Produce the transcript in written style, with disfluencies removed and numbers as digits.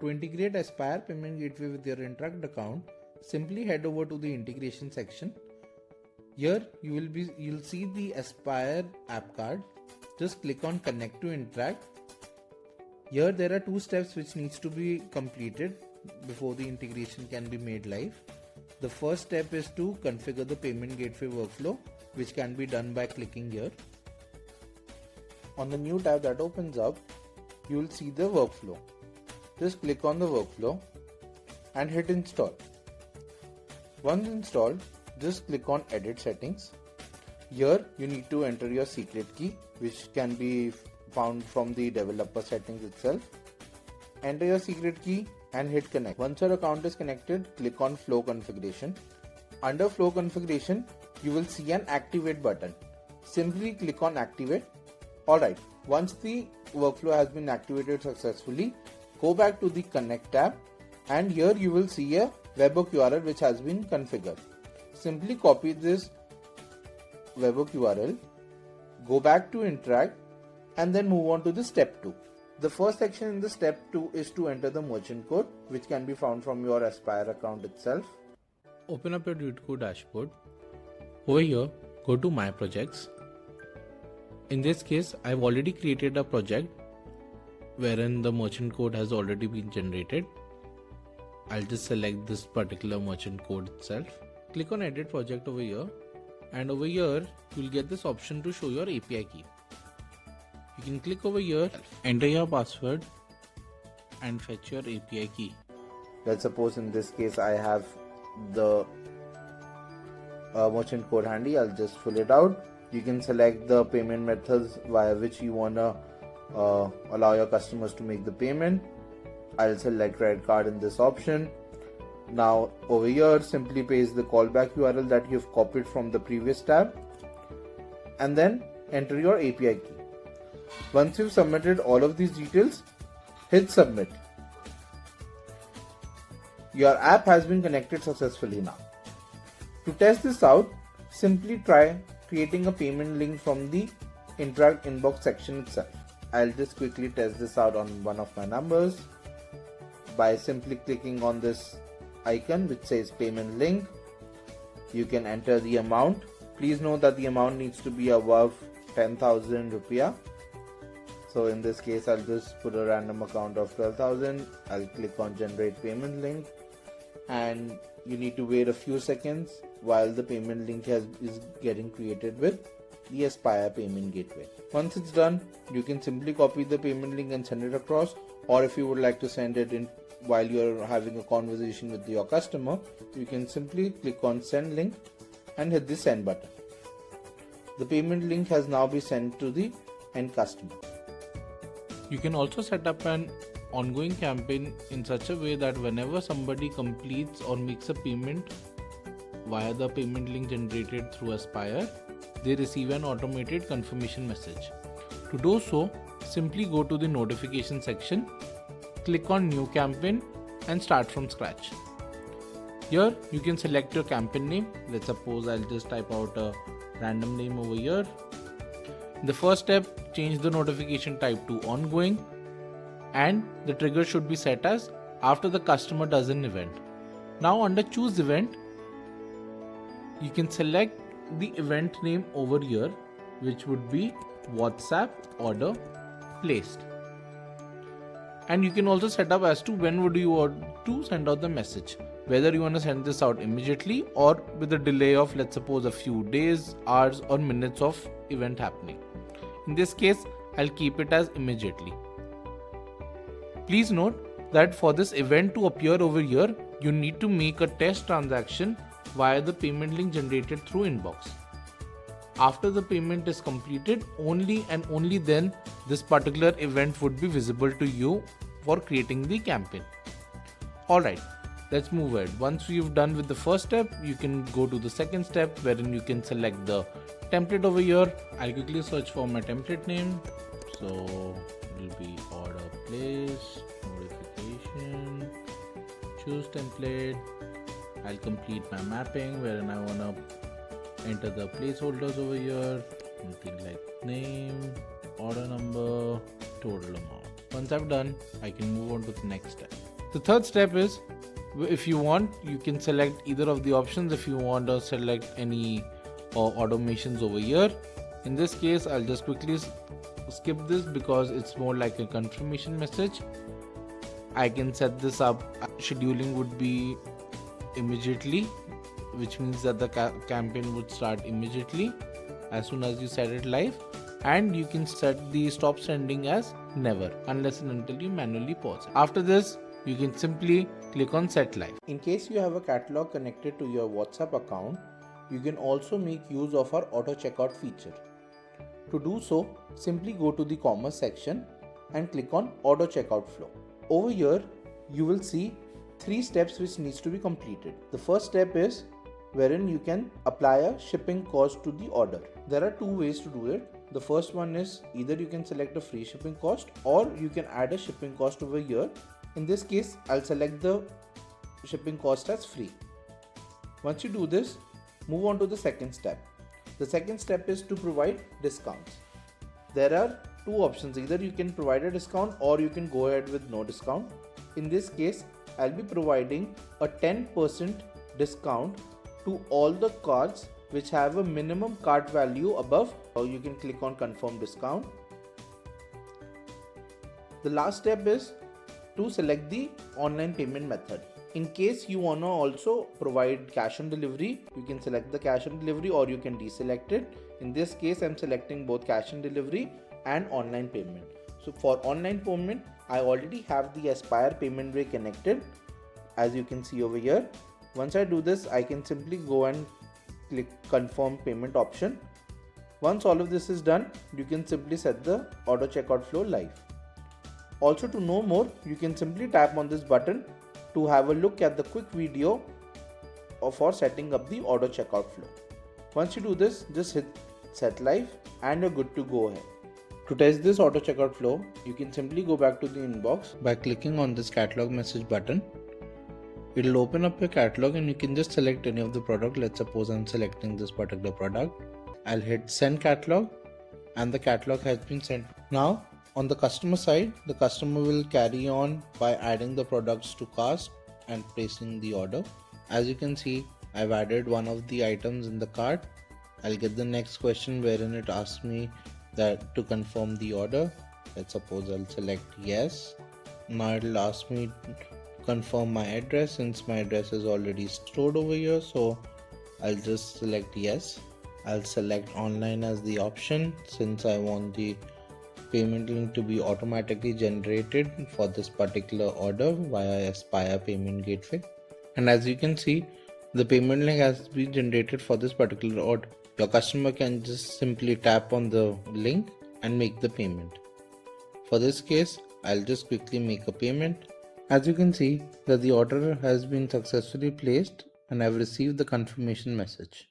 To integrate Aspire Payment Gateway with your Interakt account, simply head over to the integration section. Here you'll see the Aspire app card. Just click on Connect to Interakt. Here there are two steps which needs to be completed before the integration can be made live. The first step is to configure the payment gateway workflow, which can be done by clicking here. On the new tab that opens up, you will see the workflow. Just click on the workflow and hit install. Once installed, just click on edit settings. Here you need to enter your secret key, which can be found from the developer settings itself. Enter your secret key and hit connect. Once your account is connected, click on flow configuration. Under flow configuration, you will see an activate button. Simply click on activate. Alright, once the workflow has been activated successfully, go back to the connect tab and here you will see a webhook URL which has been configured. Simply copy this webhook URL, go back to Interakt and then move on to the step 2. The first section in the step 2 is to enter the merchant code, which can be found from your Aspire account itself. Open up your Duteco dashboard. Over here, go to My Projects. In this case, I've already created a project wherein the merchant code has already been generated. I'll just select this particular merchant code itself. Click on Edit Project over here, and over here you'll get this option to show your API key. You can click over here, enter your password and fetch your API key. Let's suppose in this case I have the merchant code handy. I'll just fill it out. You can select the payment methods via which you wanna allow your customers to make the payment. I'll select credit card in this option. Now over here, simply paste the callback URL that you've copied from the previous tab and then enter your API key. Once you've submitted all of these details, hit submit. Your app has been connected successfully now. To test this out, simply try creating a payment link from the Interakt inbox section itself. I'll just quickly test this out on one of my numbers by simply clicking on this icon which says payment link. You can enter the amount. Please note that the amount needs to be above 10,000 rupiah. So in this case, I'll just put a random account of 12,000. I'll click on generate payment link and you need to wait a few seconds while the payment link is getting created with the Aspire payment gateway. Once it's done, you can simply copy the payment link and send it across, or if you would like to send it in while you're having a conversation with your customer, you can simply click on send link and hit the send button. The payment link has now been sent to the end customer. You can also set up an ongoing campaign in such a way that whenever somebody completes or makes a payment via the payment link generated through Aspire, they receive an automated confirmation message. To do so, simply go to the notification section, click on new campaign and start from scratch. Here you can select your campaign name. Let's suppose I'll just type out a random name over here. In the first step, change the notification type to ongoing and the trigger should be set as after the customer does an event. Now under choose event, you can select the event name over here, which would be WhatsApp order placed. And you can also set up as to when would you want to send out the message, whether you want to send this out immediately or with a delay of, let's suppose, a few days, hours or minutes of event happening. In this case, I'll keep it as immediately. Please note that for this event to appear over here, you need to make a test transaction via the payment link generated through inbox. After the payment is completed, only and only then this particular event would be visible to you for creating the campaign. Alright, let's move ahead. Once you've done with the first step, you can go to the second step wherein you can select the template over here. I'll quickly search for my template name. So it will be order place, notification, choose template. I'll complete my mapping wherein I want to enter the placeholders over here, something like name, order number, total amount. Once I've done, I can move on to the next step. The third step is, if you want, you can select either of the options. If you want to select any automations over here, in this case I'll just quickly skip this because it's more like a confirmation message. I can set this up. Scheduling would be immediately, which means that the campaign would start immediately as soon as you set it live, and you can set the stop sending as never unless and until you manually pause it. After this, you can simply click on set live. In case you have a catalog connected to your WhatsApp account, you can also make use of our auto checkout feature. To do so, simply go to the commerce section and click on auto checkout flow. Over here, you will see 3 steps which needs to be completed. The first step is wherein you can apply a shipping cost to the order. There are 2 ways to do it. The first one is either you can select a free shipping cost or you can add a shipping cost over here. In this case, I'll select the shipping cost as free. Once you do this, move on to the second step. The second step is to provide discounts. There are 2 options. Either you can provide a discount or you can go ahead with no discount. In this case, I'll be providing a 10% discount to all the cards which have a minimum cart value above, or you can click on confirm discount. The last step is to select the online payment method. In case you wanna also provide cash on delivery, you can select the cash on delivery or you can deselect it. In this case, I'm selecting both cash on delivery and online payment. So for online payment, I already have the Aspire payment way connected, as you can see over here. Once I do this, I can simply go and click confirm payment option. Once all of this is done, you can simply set the auto checkout flow live. Also, to know more, you can simply tap on this button to have a look at the quick video for setting up the auto checkout flow. Once you do this, just hit set live and you're good to go ahead. To test this auto checkout flow, you can simply go back to the inbox by clicking on this catalog message button. It'll open up your catalog and you can just select any of the product. Let's suppose I'm selecting this particular product. I'll hit send catalog and the catalog has been sent. Now on the customer side, the customer will carry on by adding the products to cart and placing the order. As you can see, I've added one of the items in the cart. I'll get the next question wherein it asks me that to confirm the order. Let's suppose I'll select yes. Now it'll ask me to confirm my address. Since my address is already stored over here, so I'll just select yes. I'll select online as the option since I want the payment link to be automatically generated for this particular order via Aspire payment gateway. And as you can see, the payment link has been generated for this particular order. Your customer can just simply tap on the link and make the payment. For this case, I'll just quickly make a payment. As you can see that the order has been successfully placed and I've received the confirmation message.